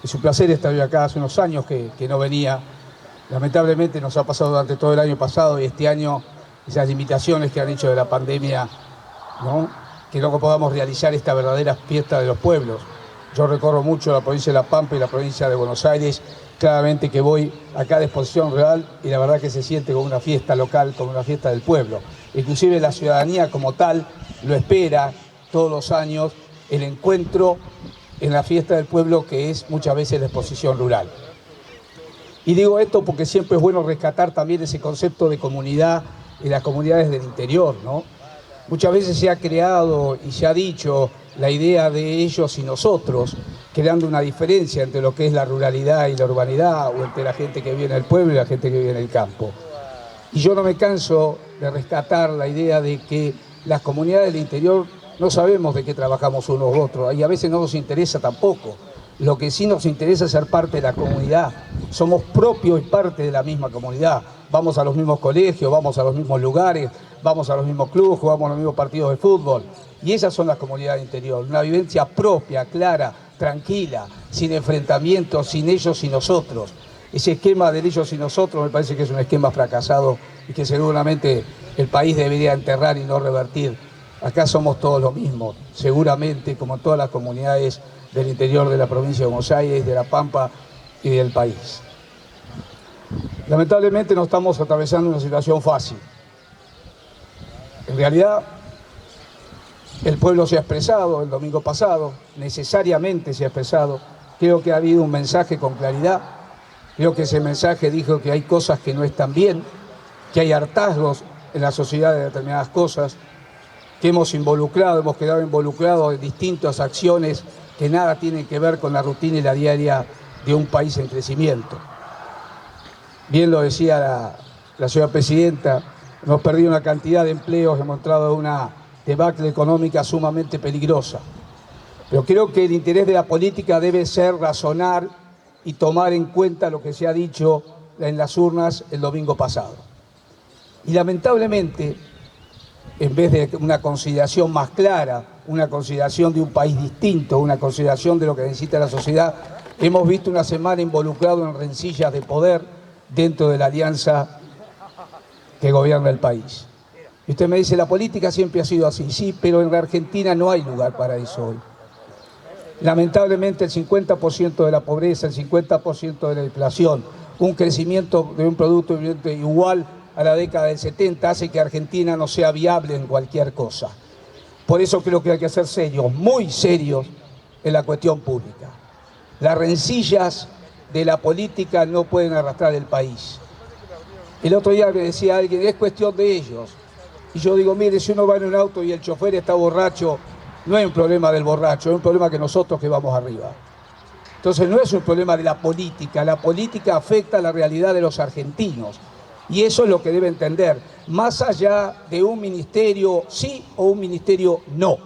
Es un placer estar hoy acá. Hace unos años que no venía. Lamentablemente nos ha pasado durante todo el año pasado y este año esas limitaciones que han hecho de la pandemia, ¿no? Que no podamos realizar esta verdadera fiesta de los pueblos. Yo recorro mucho la provincia de La Pampa y la provincia de Buenos Aires. Claramente que voy acá de Exposición Real y la verdad que se siente como una fiesta local, como una fiesta del pueblo. Inclusive la ciudadanía como tal lo espera todos los años, el encuentro en la fiesta del pueblo que es muchas veces la exposición rural. Y digo esto porque siempre es bueno rescatar también ese concepto de comunidad en las comunidades del interior, ¿no? Muchas veces se ha creado y se ha dicho la idea de ellos y nosotros, creando una diferencia entre lo que es la ruralidad y la urbanidad, o entre la gente que vive en el pueblo y la gente que vive en el campo. Y yo no me canso de rescatar la idea de que las comunidades del interior no sabemos de qué trabajamos unos u otros, y a veces no nos interesa tampoco. Lo que sí nos interesa es ser parte de la comunidad. Somos propios y parte de la misma comunidad. Vamos a los mismos colegios, vamos a los mismos lugares, vamos a los mismos clubes, jugamos a los mismos partidos de fútbol. Y esas son las comunidades del interior. Una vivencia propia, clara, tranquila, sin enfrentamientos, sin ellos y nosotros. Ese esquema de ellos y nosotros me parece que es un esquema fracasado y que seguramente el país debería enterrar y no revertir. Acá somos todos lo mismo, seguramente, como todas las comunidades del interior de la provincia de Buenos Aires, de La Pampa y del país. Lamentablemente no estamos atravesando una situación fácil. En realidad, el pueblo se ha expresado el domingo pasado, necesariamente se ha expresado. Creo que ha habido un mensaje con claridad. Creo que ese mensaje dijo que hay cosas que no están bien, que hay hartazgos en la sociedad de determinadas cosas, que hemos quedado involucrados en distintas acciones que nada tienen que ver con la rutina y la diaria de un país en crecimiento. Bien lo decía la señora presidenta, hemos perdido una cantidad de empleos, hemos entrado en una debacle económica sumamente peligrosa. Pero creo que el interés de la política debe ser razonar y tomar en cuenta lo que se ha dicho en las urnas el domingo pasado. Y lamentablemente, en vez de una consideración más clara, una consideración de un país distinto, una consideración de lo que necesita la sociedad, hemos visto una semana involucrado en rencillas de poder dentro de la alianza que gobierna el país. Y usted me dice, la política siempre ha sido así, sí, pero en la Argentina no hay lugar para eso hoy. Lamentablemente el 50% de la pobreza, el 50% de la inflación, un crecimiento de un producto igual a la década del 70 hace que Argentina no sea viable en cualquier cosa. Por eso creo que hay que ser serios, muy serios en la cuestión pública. Las rencillas de la política no pueden arrastrar el país. El otro día me decía alguien, es cuestión de ellos. Y yo digo, mire, si uno va en un auto y el chofer está borracho, no es un problema del borracho, es un problema que nosotros que vamos arriba. Entonces no es un problema de la política afecta a la realidad de los argentinos. Y eso es lo que debe entender, más allá de un ministerio sí o un ministerio no.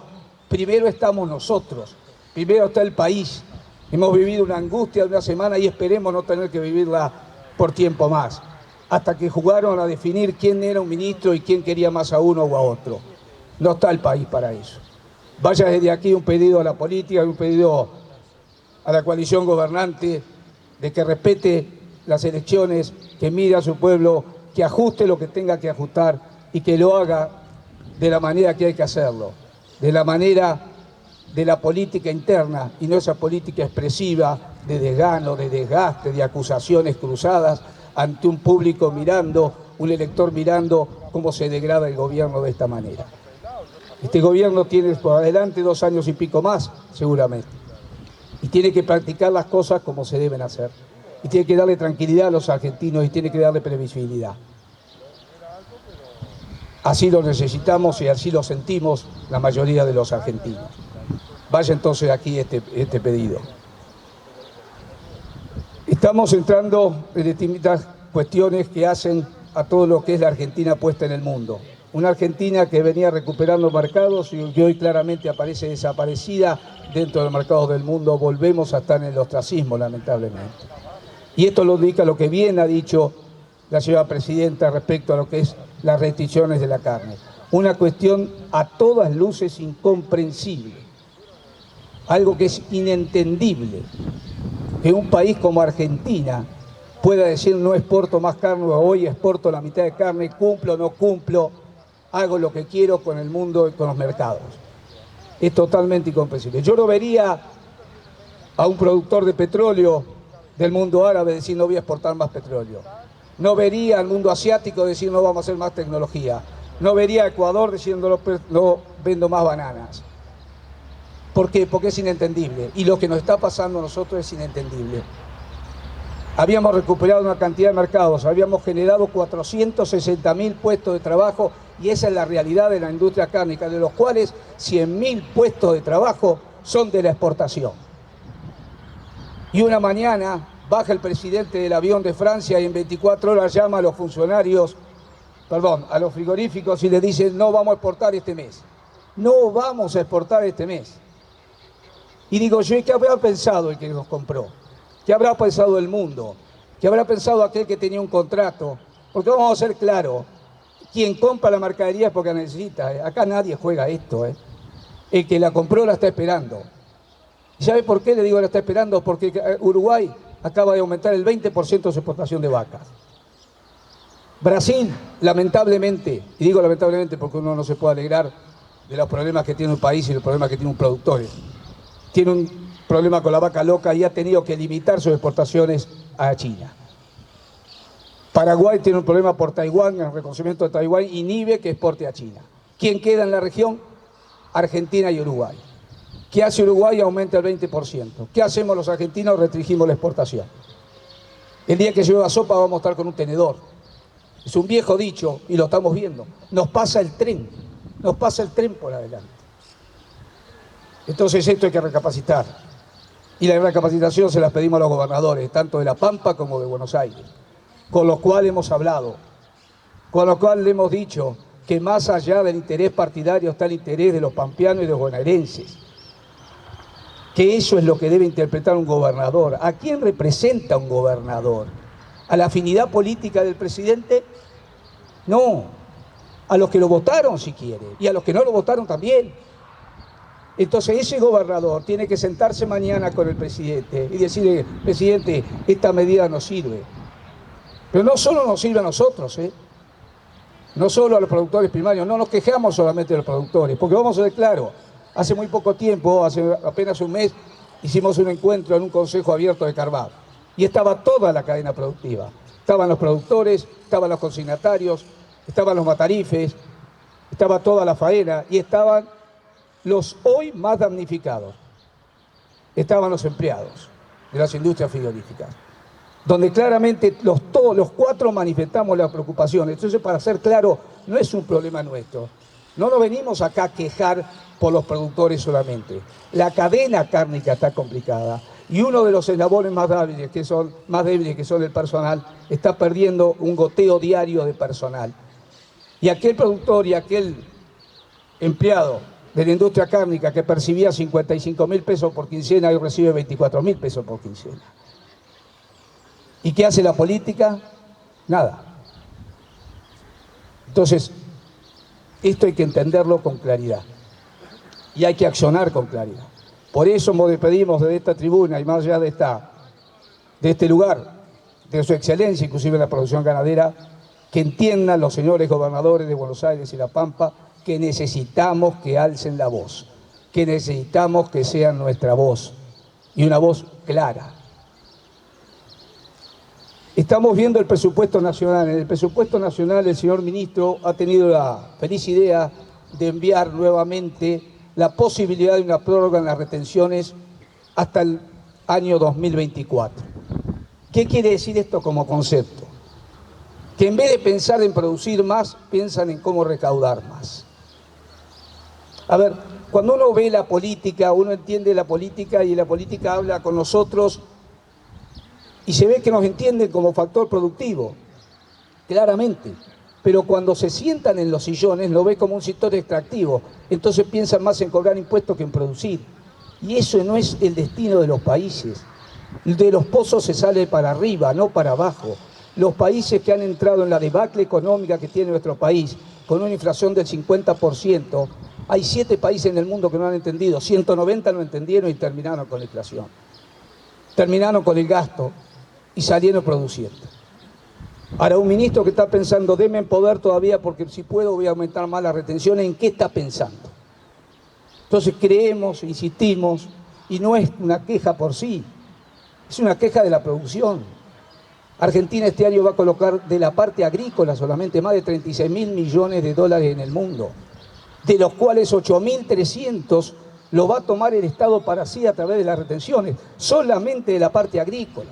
Primero estamos nosotros, primero está el país. Hemos vivido una angustia de una semana y esperemos no tener que vivirla por tiempo más. Hasta que jugaron a definir quién era un ministro y quién quería más a uno o a otro. No está el país para eso. Vaya desde aquí un pedido a la política, un pedido a la coalición gobernante de que respete las elecciones, que mire a su pueblo, que ajuste lo que tenga que ajustar y que lo haga de la manera que hay que hacerlo, de la manera de la política interna y no esa política expresiva de desgano, de desgaste, de acusaciones cruzadas ante un público mirando, un elector mirando cómo se degrada el gobierno de esta manera. Este gobierno tiene por adelante 2 años y pico más, seguramente, y tiene que practicar las cosas como se deben hacer. Y tiene que darle tranquilidad a los argentinos y tiene que darle previsibilidad. Así lo necesitamos y así lo sentimos la mayoría de los argentinos. Vaya entonces aquí este pedido. Estamos entrando en distintas cuestiones que hacen a todo lo que es la Argentina puesta en el mundo. Una Argentina que venía recuperando mercados y que hoy claramente aparece desaparecida dentro de los mercados del mundo. Volvemos a estar en el ostracismo, lamentablemente. Y esto lo indica lo que bien ha dicho la señora presidenta respecto a lo que es las restricciones de la carne. Una cuestión a todas luces incomprensible, algo que es inentendible. que un país como Argentina pueda decir no exporto más carne, hoy exporto la mitad de carne, cumplo o no cumplo, hago lo que quiero con el mundo y con los mercados. Es totalmente incomprensible. Yo no vería a un productor de petróleo del mundo árabe decir no voy a exportar más petróleo. No vería al mundo asiático decir no vamos a hacer más tecnología. No vería a Ecuador diciendo no vendo más bananas. ¿Por qué? Porque es inentendible. Y lo que nos está pasando a nosotros es inentendible. Habíamos recuperado una cantidad de mercados, habíamos generado 460.000 puestos de trabajo y esa es la realidad de la industria cárnica, de los cuales 100.000 puestos de trabajo son de la exportación. Y una mañana baja el presidente del avión de Francia y en 24 horas llama a los funcionarios, a los frigoríficos y le dice no vamos a exportar este mes. No vamos a exportar este mes. Y digo yo, ¿y qué habrá pensado el que nos compró? ¿Qué habrá pensado el mundo? ¿Qué habrá pensado aquel que tenía un contrato? Porque vamos a ser claros, quien compra la mercadería es porque la necesita. Acá nadie juega esto. El que la compró la está esperando. ¿Y sabe por qué le digo la está esperando? Porque Uruguay acaba de aumentar el 20% de su exportación de vacas. Brasil, lamentablemente, y digo lamentablemente porque uno no se puede alegrar de los problemas que tiene un país y los problemas que tiene un productor. Tiene un problema con la vaca loca y ha tenido que limitar sus exportaciones a China. Paraguay tiene un problema por Taiwán, el reconocimiento de Taiwán inhibe que exporte a China. ¿Quién queda en la región? Argentina y Uruguay. ¿Qué hace Uruguay? Aumenta el 20%. ¿Qué hacemos los argentinos? Restringimos la exportación. El día que llueva sopa vamos a estar con un tenedor. Es un viejo dicho y lo estamos viendo. Nos pasa el tren por adelante. Entonces esto hay que recapacitar. Y la recapacitación se las pedimos a los gobernadores, tanto de La Pampa como de Buenos Aires, con los cuales hemos hablado, con los cuales le hemos dicho que más allá del interés partidario está el interés de los pampeanos y de los bonaerenses. Que eso es lo que debe interpretar un gobernador. ¿A quién representa un gobernador? ¿A la afinidad política del presidente? No, a los que lo votaron si quiere, y a los que no lo votaron también. Entonces ese gobernador tiene que sentarse mañana con el presidente y decirle, presidente, esta medida no sirve. Pero no solo nos sirve a nosotros, no solo a los productores primarios, no nos quejamos solamente de los productores, porque vamos a ser claros, hace muy poco tiempo, hace apenas un mes, hicimos un encuentro en un consejo abierto de Carvalho y estaba toda la cadena productiva. Estaban los productores, estaban los consignatarios, estaban los matarifes, estaba toda la faena y estaban los hoy más damnificados. Estaban los empleados de las industrias frigoríficas, donde claramente todos los cuatro manifestamos la preocupación. Entonces, para ser claro, no es un problema nuestro. No nos venimos acá a quejar por los productores solamente. La cadena cárnica está complicada y uno de los eslabones más débiles, que son el personal, está perdiendo un goteo diario de personal. Y aquel productor y aquel empleado de la industria cárnica que percibía 55.000 pesos por quincena y recibe 24.000 pesos por quincena. ¿Y qué hace la política? Nada. Entonces, esto hay que entenderlo con claridad y hay que accionar con claridad. Por eso nos despedimos de esta tribuna y más allá de este lugar, de su excelencia, inclusive la producción ganadera, que entiendan los señores gobernadores de Buenos Aires y La Pampa que necesitamos que alcen la voz, que necesitamos que sean nuestra voz y una voz clara. Estamos viendo el presupuesto nacional. En el presupuesto nacional el señor ministro ha tenido la feliz idea de enviar nuevamente la posibilidad de una prórroga en las retenciones hasta el año 2024. ¿Qué quiere decir esto como concepto? Que en vez de pensar en producir más, piensan en cómo recaudar más. A ver, cuando uno ve la política, uno entiende la política y la política habla con nosotros y se ve que nos entienden como factor productivo, claramente. Pero cuando se sientan en los sillones, lo ve como un sector extractivo. Entonces piensan más en cobrar impuestos que en producir. Y eso no es el destino de los países. De los pozos se sale para arriba, no para abajo. Los países que han entrado en la debacle económica que tiene nuestro país, con una inflación del 50%, hay 7 países en el mundo que no han entendido, 190 no entendieron y terminaron con la inflación. terminaron con el gasto y salieron produciendo. Ahora, un ministro que está pensando, deme en poder todavía porque si puedo voy a aumentar más las retenciones, ¿en qué está pensando? Entonces creemos, insistimos, y no es una queja por sí, es una queja de la producción. Argentina este año va a colocar de la parte agrícola solamente más de 36.000 millones de dólares en el mundo, de los cuales 8.300 lo va a tomar el Estado para sí a través de las retenciones, solamente de la parte agrícola.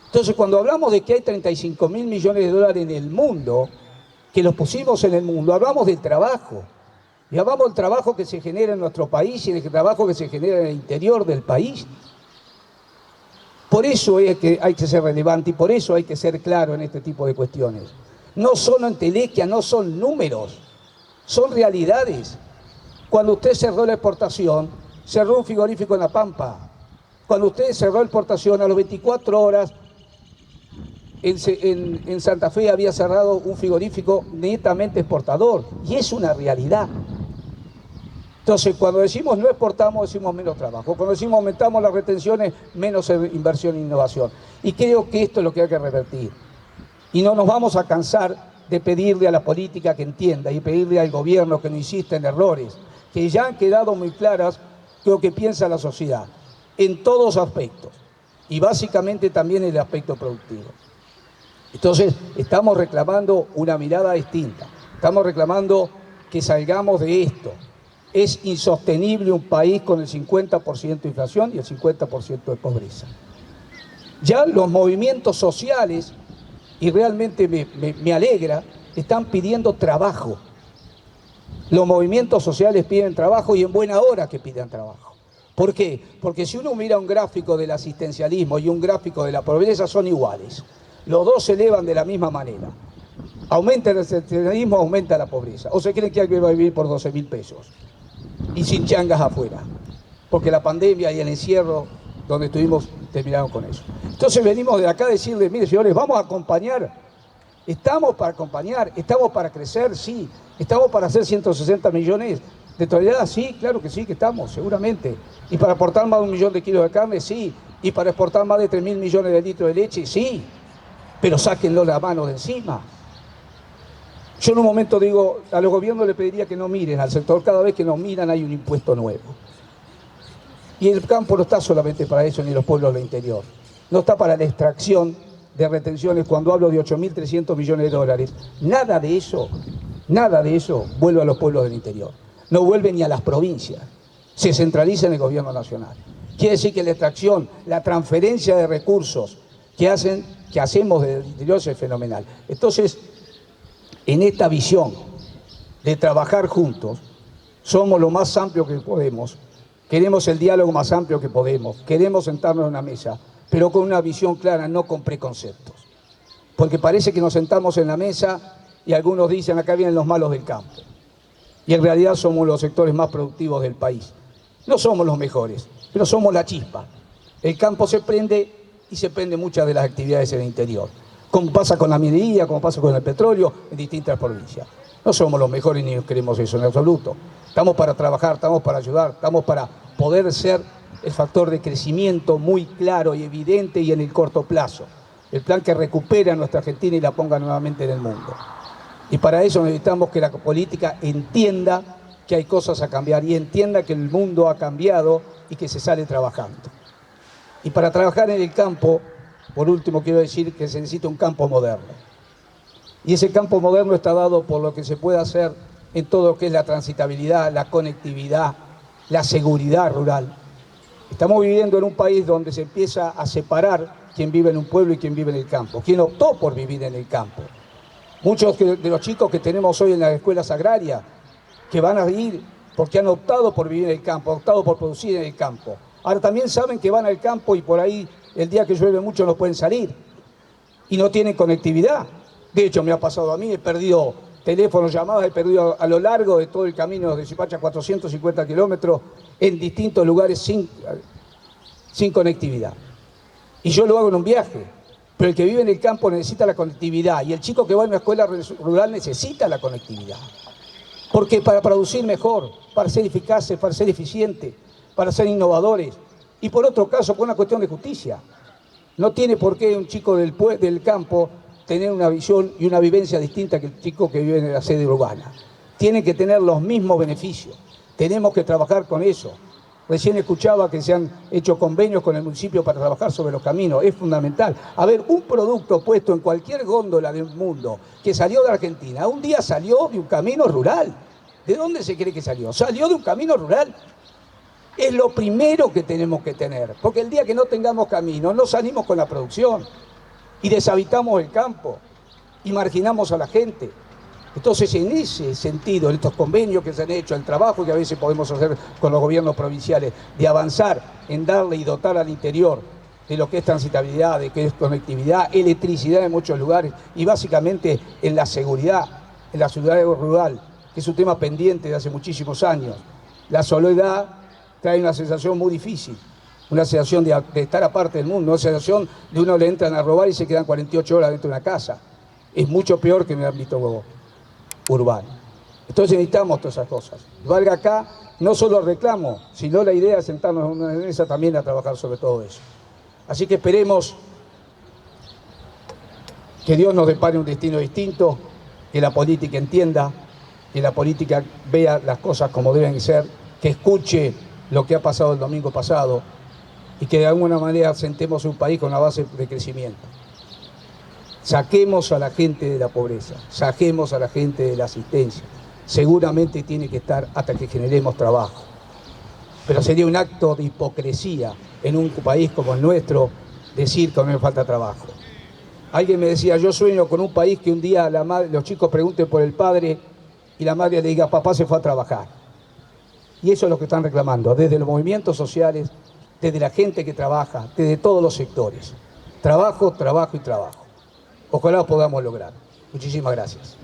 Entonces, cuando hablamos de que hay 35.000 millones de dólares en el mundo, que los pusimos en el mundo, hablamos del trabajo. Y hablamos del trabajo que se genera en nuestro país y del trabajo que se genera en el interior del país. Por eso es que hay que ser relevante y por eso hay que ser claro en este tipo de cuestiones. No son entelequia, no son números, son realidades. Cuando usted cerró la exportación, cerró un frigorífico en La Pampa. Cuando usted cerró la exportación, a las 24 horas, en Santa Fe había cerrado un frigorífico netamente exportador. Y es una realidad. Entonces, cuando decimos no exportamos, decimos menos trabajo. Cuando decimos aumentamos las retenciones, menos inversión e innovación. Y creo que esto es lo que hay que revertir. Y no nos vamos a cansar de pedirle a la política que entienda y pedirle al gobierno que no insista en errores, que ya han quedado muy claras lo que piensa la sociedad, en todos aspectos. Y básicamente también en el aspecto productivo. Entonces, estamos reclamando una mirada distinta. Estamos reclamando que salgamos de esto. Es insostenible un país con el 50% de inflación y el 50% de pobreza. Ya los movimientos sociales, y realmente me alegra, están pidiendo trabajo. Los movimientos sociales piden trabajo y en buena hora que pidan trabajo. ¿Por qué? Porque si uno mira un gráfico del asistencialismo y un gráfico de la pobreza, son iguales. Los dos se elevan de la misma manera. Aumenta el asistencialismo, aumenta la pobreza. ¿O se creen que alguien va a vivir por 12.000 pesos? Y sin changas afuera, porque la pandemia y el encierro donde estuvimos terminaron con eso. Entonces venimos de acá a decirles, mire señores, vamos a acompañar, estamos para acompañar, estamos para crecer, sí, estamos para hacer 160 millones de toneladas, sí, claro que sí, que estamos, seguramente, y para aportar más de 1 millón de kilos de carne, sí, y para exportar más de 3.000 millones de litros de leche, sí, pero sáquenlo la mano de encima. Yo en un momento digo, a los gobiernos les pediría que no miren al sector, cada vez que nos miran hay un impuesto nuevo. Y el campo no está solamente para eso, ni los pueblos del interior. No está para la extracción de retenciones cuando hablo de 8.300 millones de dólares. Nada de eso vuelve a los pueblos del interior. No vuelve ni a las provincias. Se centraliza en el gobierno nacional. Quiere decir que la extracción, la transferencia de recursos que hacemos del interior es fenomenal. Entonces, en esta visión de trabajar juntos, somos lo más amplio que podemos, queremos el diálogo más amplio que podemos, queremos sentarnos en una mesa, pero con una visión clara, no con preconceptos. Porque parece que nos sentamos en la mesa y algunos dicen, acá vienen los malos del campo. Y en realidad somos los sectores más productivos del país. No somos los mejores, pero somos la chispa. El campo se prende y se prende muchas de las actividades en el interior. Como pasa con la minería, como pasa con el petróleo en distintas provincias. No somos los mejores ni queremos eso en absoluto. Estamos para trabajar, estamos para ayudar, estamos para poder ser el factor de crecimiento muy claro y evidente y en el corto plazo. El plan que recupere a nuestra Argentina y la ponga nuevamente en el mundo. Y para eso necesitamos que la política entienda que hay cosas a cambiar y entienda que el mundo ha cambiado y que se sale trabajando. Y para trabajar en el campo, por último, quiero decir que se necesita un campo moderno. Y ese campo moderno está dado por lo que se puede hacer en todo lo que es la transitabilidad, la conectividad, la seguridad rural. Estamos viviendo en un país donde se empieza a separar quién vive en un pueblo y quién vive en el campo, quién optó por vivir en el campo. Muchos de los chicos que tenemos hoy en las escuelas agrarias, que van a ir porque han optado por vivir en el campo, han optado por producir en el campo. Ahora también saben que van al campo y por ahí el día que llueve mucho no pueden salir y no tienen conectividad. De hecho, me ha pasado a mí, he perdido teléfonos, llamadas, he perdido a lo largo de todo el camino de Suipacha 450 kilómetros en distintos lugares sin conectividad. Y yo lo hago en un viaje, pero el que vive en el campo necesita la conectividad y el chico que va a una escuela rural necesita la conectividad. Porque para producir mejor, para ser eficaces, para ser eficientes, para ser innovadores, Y por otro caso, por una cuestión de justicia. No tiene por qué un chico del campo tener una visión y una vivencia distinta que el chico que vive en la sede urbana. Tienen que tener los mismos beneficios. Tenemos que trabajar con eso. Recién escuchaba que se han hecho convenios con el municipio para trabajar sobre los caminos. Es fundamental. A ver, un producto puesto en cualquier góndola del mundo que salió de Argentina, un día salió de un camino rural. ¿De dónde se cree que salió? Salió de un camino rural. Es lo primero que tenemos que tener, porque el día que no tengamos camino, no salimos con la producción y deshabitamos el campo y marginamos a la gente. Entonces, en ese sentido, estos convenios que se han hecho, el trabajo que a veces podemos hacer con los gobiernos provinciales, de avanzar en darle y dotar al interior de lo que es transitabilidad, de que es conectividad, electricidad en muchos lugares y básicamente en la seguridad, en la ciudad rural, que es un tema pendiente de hace muchísimos años. La soledad trae una sensación muy difícil, una sensación de estar aparte del mundo, una sensación de uno le entran a robar y se quedan 48 horas dentro de una casa. Es mucho peor que en el ámbito urbano. Entonces necesitamos todas esas cosas. Valga acá no solo el reclamo, sino la idea de sentarnos en una mesa también a trabajar sobre todo eso. Así que esperemos que Dios nos depare un destino distinto, que la política entienda, que la política vea las cosas como deben ser, que escuche lo que ha pasado el domingo pasado y que de alguna manera sentemos un país con una base de crecimiento. Saquemos a la gente de la pobreza, saquemos a la gente de la asistencia. Seguramente tiene que estar hasta que generemos trabajo. Pero sería un acto de hipocresía en un país como el nuestro decir que no me falta trabajo. Alguien me decía, yo sueño con un país que un día los chicos pregunten por el padre y la madre le diga, papá se fue a trabajar. Y eso es lo que están reclamando, desde los movimientos sociales, desde la gente que trabaja, desde todos los sectores. Trabajo, trabajo y trabajo. Ojalá lo podamos lograr. Muchísimas gracias.